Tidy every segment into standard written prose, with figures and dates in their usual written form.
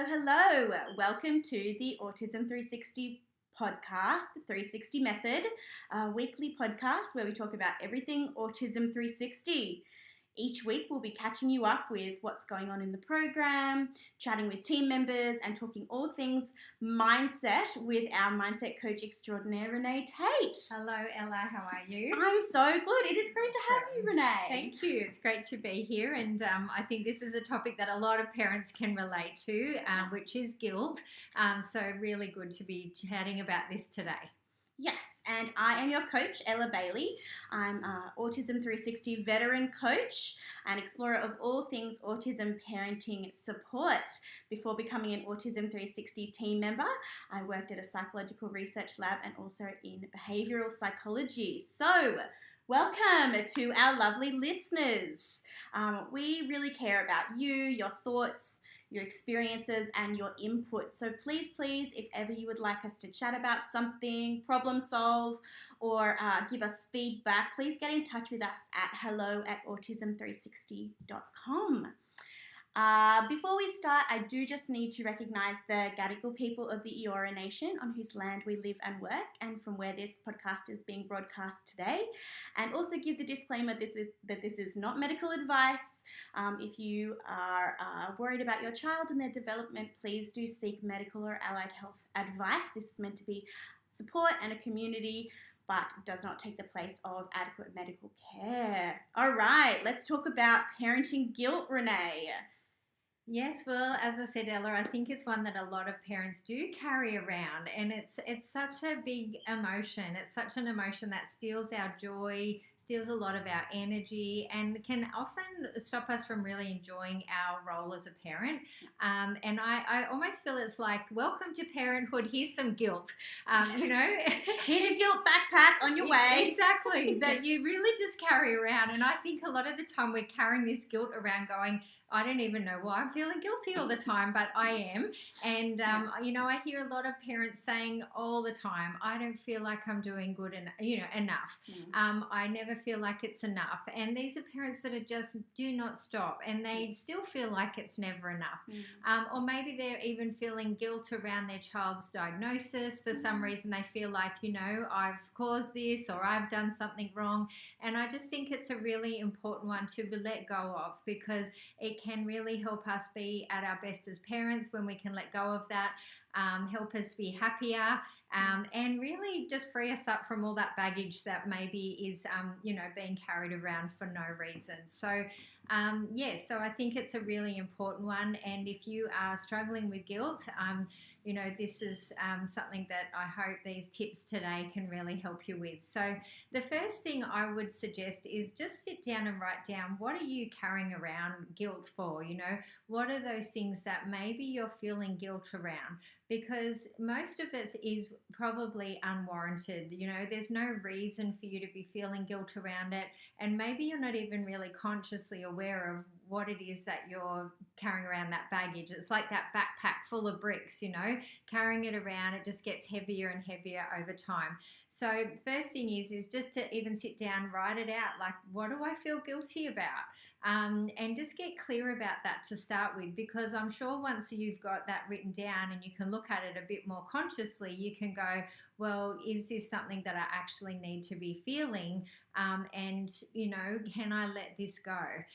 Hello. Welcome to the Autism 360 podcast, the 360 Method, a weekly podcast where we talk about everything Autism 360. Each week we'll be catching you up with what's going on in the program, chatting with team members, and talking all things mindset with our mindset coach extraordinaire, Renae Tate. Hello, Ella. How are you? I'm so good. It is great to have you, Renae. Thank you. It's great to be here. And I think this is a topic that a lot of parents can relate to, which is guilt. So really good to be chatting about this today. Yes, and I am your coach, Ella Bailey. I'm an Autism 360 veteran coach and explorer of all things autism parenting support. Before becoming an Autism 360 team member, I worked at a psychological research lab and also in behavioural psychology. So, welcome to our lovely listeners. We really care about you, your thoughts, your experiences and your input. So please, if ever you would like us to chat about something, problem solve, or give us feedback, please get in touch with us at hello@autism360.com. Before we start, I do just need to recognise the Gadigal people of the Eora Nation on whose land we live and work and from where this podcast is being broadcast today, and also give the disclaimer that this is not medical advice. If you are worried about your child and their development, please do seek medical or allied health advice. This is meant to be support and a community, but does not take the place of adequate medical care. All right, let's talk about parenting guilt, Renae. Yes, well, as I said, Ella, I think it's one that a lot of parents do carry around, and it's such a big emotion. It's such an emotion that steals our joy, steals a lot of our energy, and can often stop us from really enjoying our role as a parent. And I almost feel it's like, welcome to parenthood, here's some guilt. Here's your guilt backpack on your way. Exactly, that you really just carry around. And I think a lot of the time we're carrying this guilt around going, I don't even know why I'm feeling guilty all the time, but I am. And, I hear a lot of parents saying all the time, I don't feel like I'm doing good enough. I never feel like it's enough. And these are parents that just do not stop, and they still feel like it's never enough. Or maybe they're even feeling guilt around their child's diagnosis. For some reason, they feel like, I've caused this or I've done something wrong. And I just think it's a really important one to let go of, because it can really help us be at our best as parents when we can let go of that, help us be happier, and really just free us up from all that baggage that maybe is, being carried around for no reason. So, so I think it's a really important one. And if you are struggling with guilt, this is something that I hope these tips today can really help you with. So the first thing I would suggest is just sit down and write down, what are you carrying around guilt for? What are those things that maybe you're feeling guilt around? Because most of it is probably unwarranted. There's no reason for you to be feeling guilt around it. And maybe you're not even really consciously aware of what it is that you're carrying around, that baggage. It's like that backpack full of bricks, carrying it around, it just gets heavier and heavier over time. So the first thing is just to even sit down, write it out, like, what do I feel guilty about? And just get clear about that to start with, because I'm sure once you've got that written down and you can look at it a bit more consciously, you can go, well, is this something that I actually need to be feeling? And can I let this go?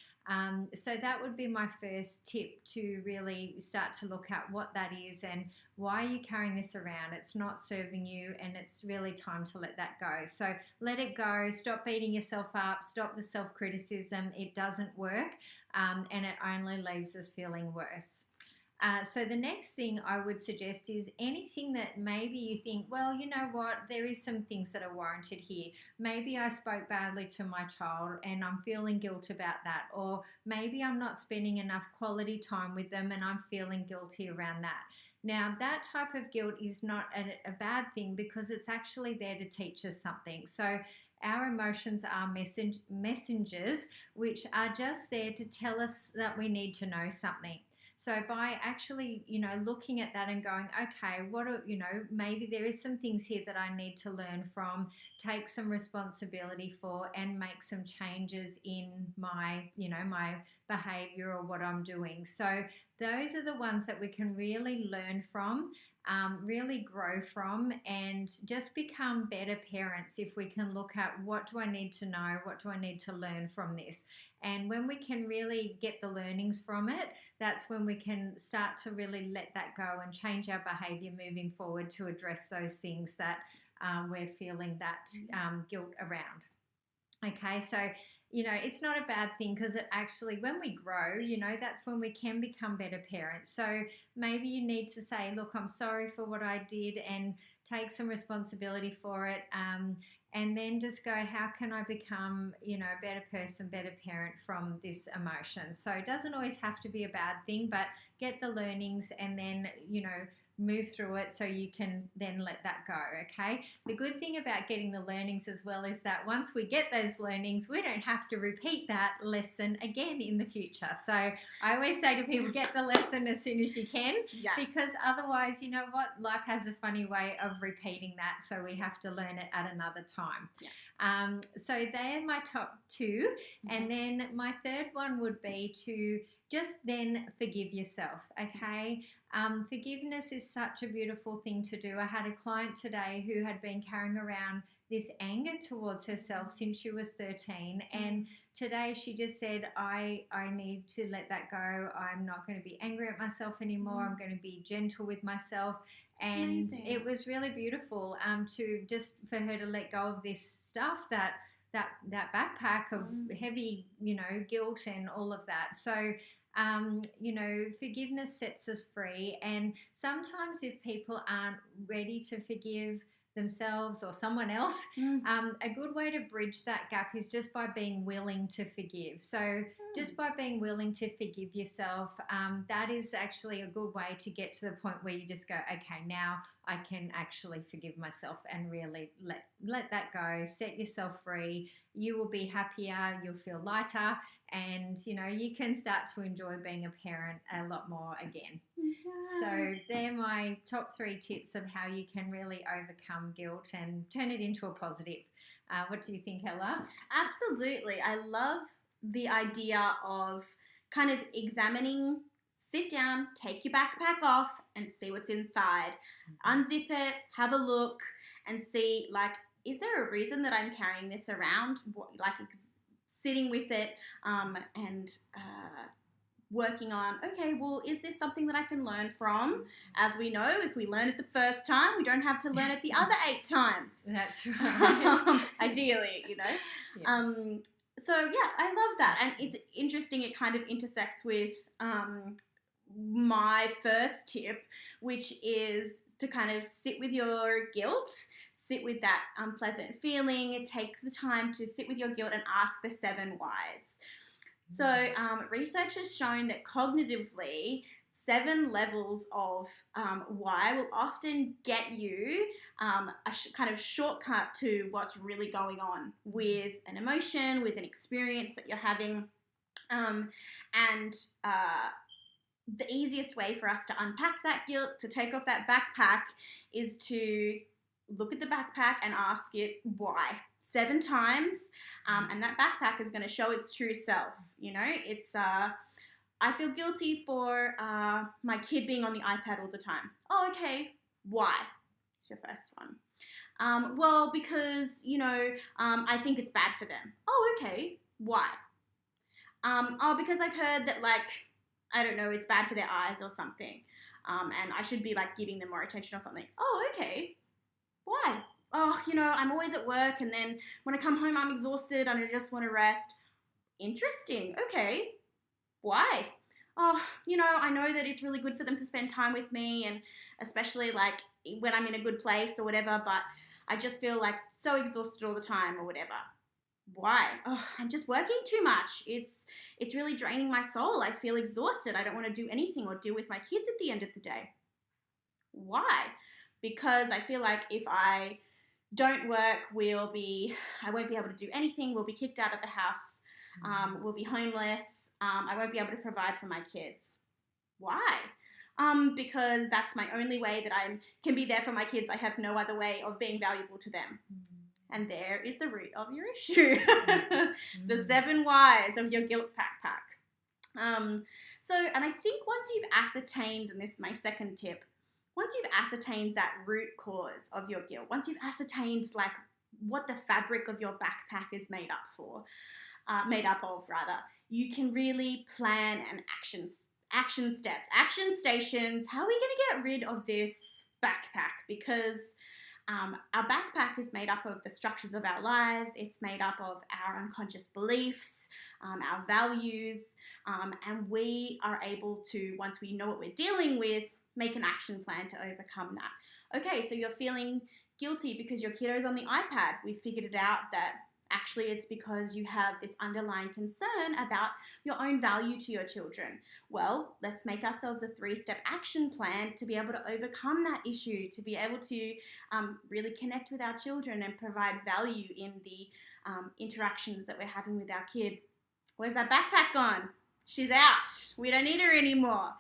So that would be my first tip, to really start to look at what that is and why are you carrying this around. It's not serving you, and it's really time to let that go. So let it go. Stop beating yourself up. Stop the self-criticism. It doesn't work, and it only leaves us feeling worse. So the next thing I would suggest is anything that maybe you think, well, you know what, there is some things that are warranted here. Maybe I spoke badly to my child and I'm feeling guilt about that. Or maybe I'm not spending enough quality time with them and I'm feeling guilty around that. Now, that type of guilt is not a bad thing, because it's actually there to teach us something. So our emotions are messengers which are just there to tell us that we need to know something. So by actually, looking at that and going, okay, maybe there is some things here that I need to learn from, take some responsibility for, and make some changes in my behavior or what I'm doing. So those are the ones that we can really learn from, really grow from, and just become better parents if we can look at what do I need to know, what do I need to learn from this. And when we can really get the learnings from it, that's when we can start to really let that go and change our behavior moving forward to address those things that we're feeling that guilt around. Okay, so it's not a bad thing, because it actually, when we grow, that's when we can become better parents. So maybe you need to say, look, I'm sorry for what I did, and take some responsibility for it. And then just go, how can I become, a better person, better parent from this emotion? So it doesn't always have to be a bad thing, but get the learnings and then, move through it so you can then let that go. Okay, the good thing about getting the learnings as well is that once we get those learnings, we don't have to repeat that lesson again in the future. So I always say to people, get the lesson as soon as you can, because otherwise, you know what, life has a funny way of repeating that, so we have to learn it at another time. So they're my top two. And then my third one would be to just then forgive yourself. Okay, forgiveness is such a beautiful thing to do. I had a client today who had been carrying around this anger towards herself since she was 13, and today she just said, I need to let that go. I'm not going to be angry at myself anymore. I'm going to be gentle with myself. And it was really beautiful to just for her to let go of this stuff, that backpack of heavy, guilt and all of that. So forgiveness sets us free. And sometimes if people aren't ready to forgive themselves or someone else, a good way to bridge that gap is just by being willing to forgive. So just by being willing to forgive yourself, that is actually a good way to get to the point where you just go, okay, now I can actually forgive myself and really let that go, set yourself free. You will be happier, you'll feel lighter, and you can start to enjoy being a parent a lot more again. So they're my top 3 tips of how you can really overcome guilt and turn it into a positive. What do you think, Ella? Absolutely. I love the idea of kind of examining, sit down, take your backpack off and see what's inside. Unzip it, have a look, and see, like, is there a reason that I'm carrying this around? Sitting with it and working on, okay, well, is this something that I can learn from? As we know, if we learn it the first time, we don't have to learn it the other 8 times. That's right. Ideally, So, yeah, I love that. And it's interesting, it kind of intersects with my first tip, which is to kind of sit with your guilt, sit with that unpleasant feeling, take the time to sit with your guilt and ask the 7 whys. So research has shown that cognitively, 7 levels of why will often get you a kind of shortcut to what's really going on with an emotion, with an experience that you're having. The easiest way for us to unpack that guilt, to take off that backpack, is to look at the backpack and ask it why 7 times, and that backpack is going to show its true self. It's I feel guilty for my kid being on the iPad all the time. Oh, okay, why? It's your first one. Well, because I think it's bad for them. Oh, okay, why? Because I've heard that, like, I don't know, it's bad for their eyes or something, and I should be like giving them more attention or something. Oh, okay, why? Oh, I'm always at work, and then when I come home, I'm exhausted and I just want to rest. Interesting. Okay. Why? Oh, I know that it's really good for them to spend time with me, and especially like when I'm in a good place or whatever, but I just feel like so exhausted all the time or whatever. Why? Oh, I'm just working too much. It's really draining my soul. I feel exhausted. I don't want to do anything or deal with my kids at the end of the day. Why? Because I feel like if I don't work, I won't be able to do anything. We'll be kicked out of the house. We'll be homeless. I won't be able to provide for my kids. Why? Because that's my only way that I can be there for my kids. I have no other way of being valuable to them. And there is the root of your issue. The 7 whys of your guilt backpack. And I think once you've ascertained, and this is my second tip, once you've ascertained that root cause of your guilt, once you've ascertained like what the fabric of your backpack is made up of rather, you can really plan an action steps, action stations. How are we going to get rid of this backpack? Because our backpack is made up of the structures of our lives. It's made up of our unconscious beliefs, our values, and we are able to, once we know what we're dealing with, make an action plan to overcome that. Okay, so you're feeling guilty because your kiddo's on the iPad. We figured it out that actually it's because you have this underlying concern about your own value to your children. Well, let's make ourselves a 3-step action plan to be able to overcome that issue, to be able to really connect with our children and provide value in the interactions that we're having with our kid. Where's that backpack gone? She's out. We don't need her anymore.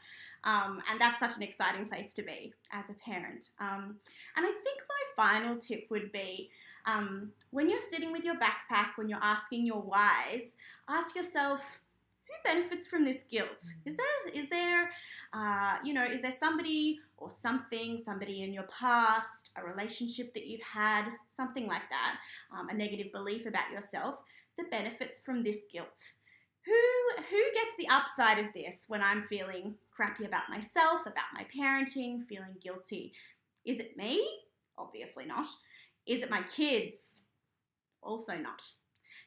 And that's such an exciting place to be as a parent. And I think my final tip would be when you're sitting with your backpack, when you're asking your whys, ask yourself, who benefits from this guilt? Is there somebody or somebody in your past, a relationship that you've had, something like that, a negative belief about yourself that benefits from this guilt? Who gets the upside of this when I'm feeling crappy about myself, about my parenting, feeling guilty? Is it me? Obviously not. Is it my kids? Also not.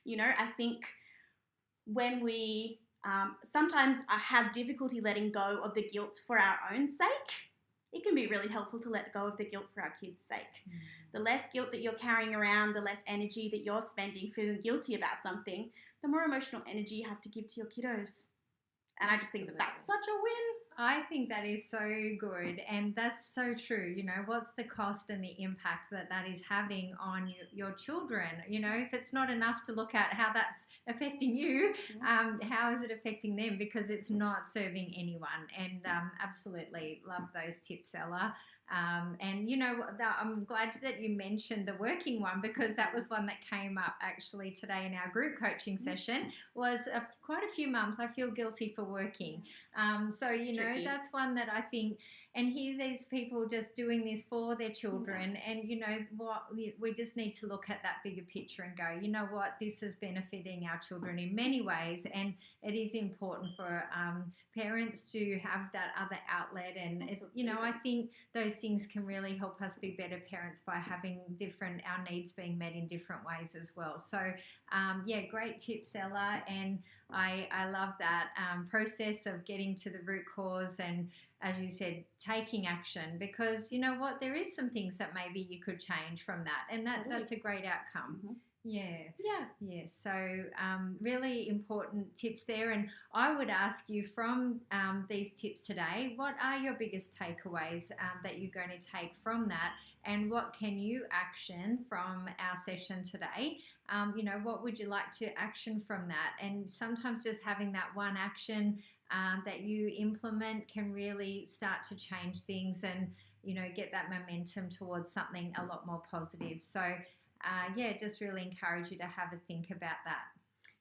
I think when we sometimes have difficulty letting go of the guilt for our own sake, it can be really helpful to let go of the guilt for our kids' sake. The less guilt that you're carrying around, the less energy that you're spending feeling guilty about something, the more emotional energy you have to give to your kiddos. And I just think that that's such a win. I think that is so good, and that's so true. What's the cost and the impact that is having on your children? If it's not enough to look at how that's affecting you, how is it affecting them? Because it's not serving anyone. And absolutely love those tips, Ella. And I'm glad that you mentioned the working one, because that was one that came up actually today in our group coaching session. Was quite a few mums, I feel guilty for working. So tricky. That's one that I think, and hear these people just doing this for their children, and what, we just need to look at that bigger picture and go, what, this is benefiting our children in many ways, and it is important for parents to have that other outlet. And it's, I think those things can really help us be better parents by having our needs being met in different ways as well. So great tips, Ella, and I love that process of getting to the root cause and, as you said, taking action, because you know what, there is some things that maybe you could change from that, and that's a great outcome. Yeah. So really important tips there. And I would ask you, from these tips today, what are your biggest takeaways that you're going to take from that, and what can you action from our session today? What would you like to action from that? And sometimes just having that one action that you implement can really start to change things and, get that momentum towards something a lot more positive. So, just really encourage you to have a think about that.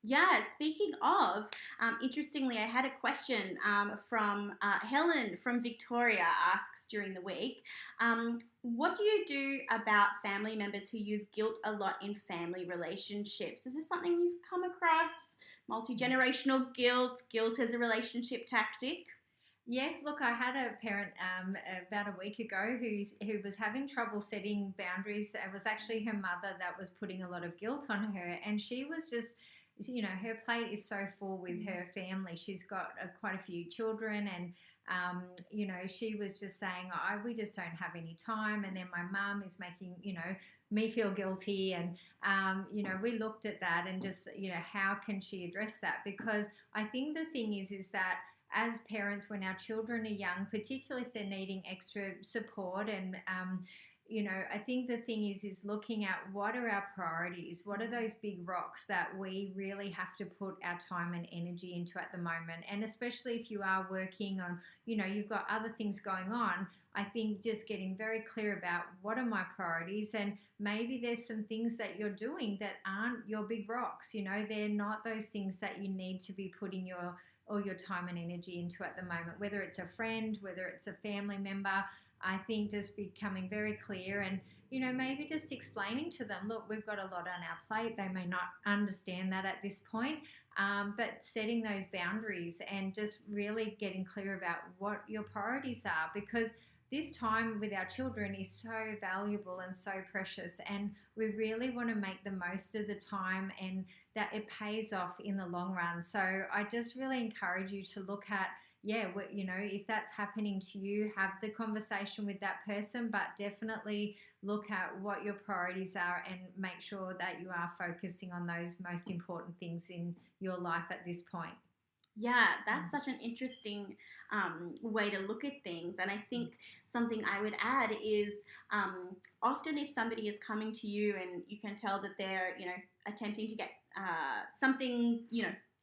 Yeah, speaking of, interestingly, I had a question from Helen from Victoria asks during the week, what do you do about family members who use guilt a lot in family relationships? Is this something you've come across? Multi-generational guilt as a relationship tactic? Yes, look, I had a parent about a week ago who was having trouble setting boundaries. It was actually her mother that was putting a lot of guilt on her, and she was just, her plate is so full with her family. She's got quite a few children, and she was just saying, we just don't have any time, and then my mum is making, me feel guilty, and we looked at that and just, how can she address that? Because I think the thing is that as parents, when our children are young, particularly if they're needing extra support and I think the thing is looking at what are our priorities, what are those big rocks that we really have to put our time and energy into at the moment. And especially if you are working on, you've got other things going on, I think just getting very clear about what are my priorities, and maybe there's some things that you're doing that aren't your big rocks. They're not those things that you need to be putting all your time and energy into at the moment, whether it's a friend, whether it's a family member. I think just becoming very clear and, maybe just explaining to them, look, we've got a lot on our plate. They may not understand that at this point, but setting those boundaries and just really getting clear about what your priorities are, because this time with our children is so valuable and so precious, and we really want to make the most of the time, and that it pays off in the long run. So I just really encourage you to look at, if that's happening to you, have the conversation with that person, but definitely look at what your priorities are and make sure that you are focusing on those most important things in your life at this point. Yeah, that's such an interesting way to look at things. And I think something I would add is often if somebody is coming to you and you can tell that they're, attempting to get something,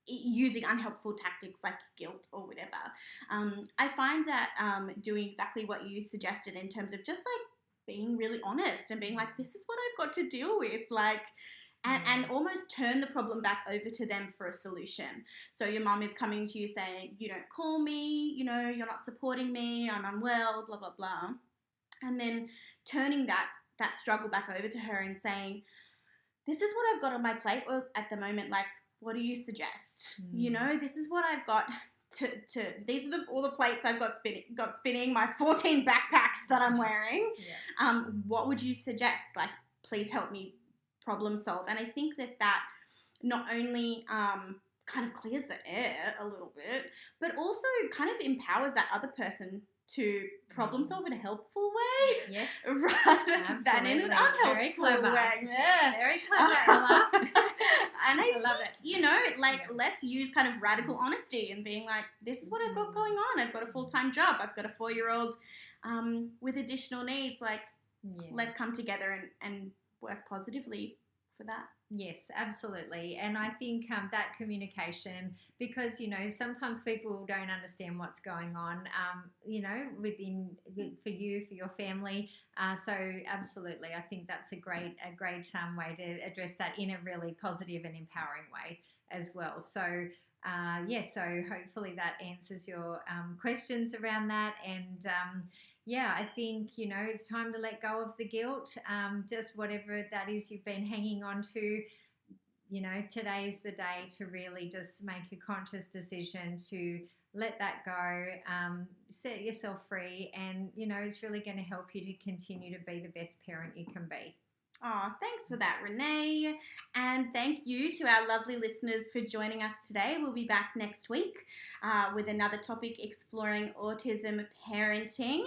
using unhelpful tactics like guilt or whatever, I find that doing exactly what you suggested in terms of just like being really honest and being like, this is what I've got to deal with, like, and almost turn the problem back over to them for a solution. So your mom is coming to you saying, you don't call me, you're not supporting me, I'm unwell, blah, blah, blah. And then turning that struggle back over to her and saying, this is what I've got on my plate at the moment. Like, what do you suggest? This is what I've got to these are all the plates I've got spinning, my 14 backpacks that I'm wearing. Yeah. What would you suggest? Like, please help me problem solve. And I think that not only kind of clears the air a little bit, but also kind of empowers that other person to problem solve in a helpful way, yes, rather than in an unhelpful very clever way. Yeah. Very clever, Ella. And I love think, let's use kind of radical honesty and being like, this is what I've got going on. I've got a full-time job. I've got a 4-year-old with additional needs. Like, let's come together and work positively for that. Yes, absolutely. And I think that communication, because, sometimes people don't understand what's going on, for you, for your family. So absolutely, I think that's a great way to address that in a really positive and empowering way as well. So so hopefully that answers your questions around that. And I think, it's time to let go of the guilt, just whatever that is you've been hanging on to. Today's the day to really just make a conscious decision to let that go, set yourself free, and, it's really going to help you to continue to be the best parent you can be. Oh, thanks for that, Renae. And thank you to our lovely listeners for joining us today. We'll be back next week with another topic exploring autism parenting.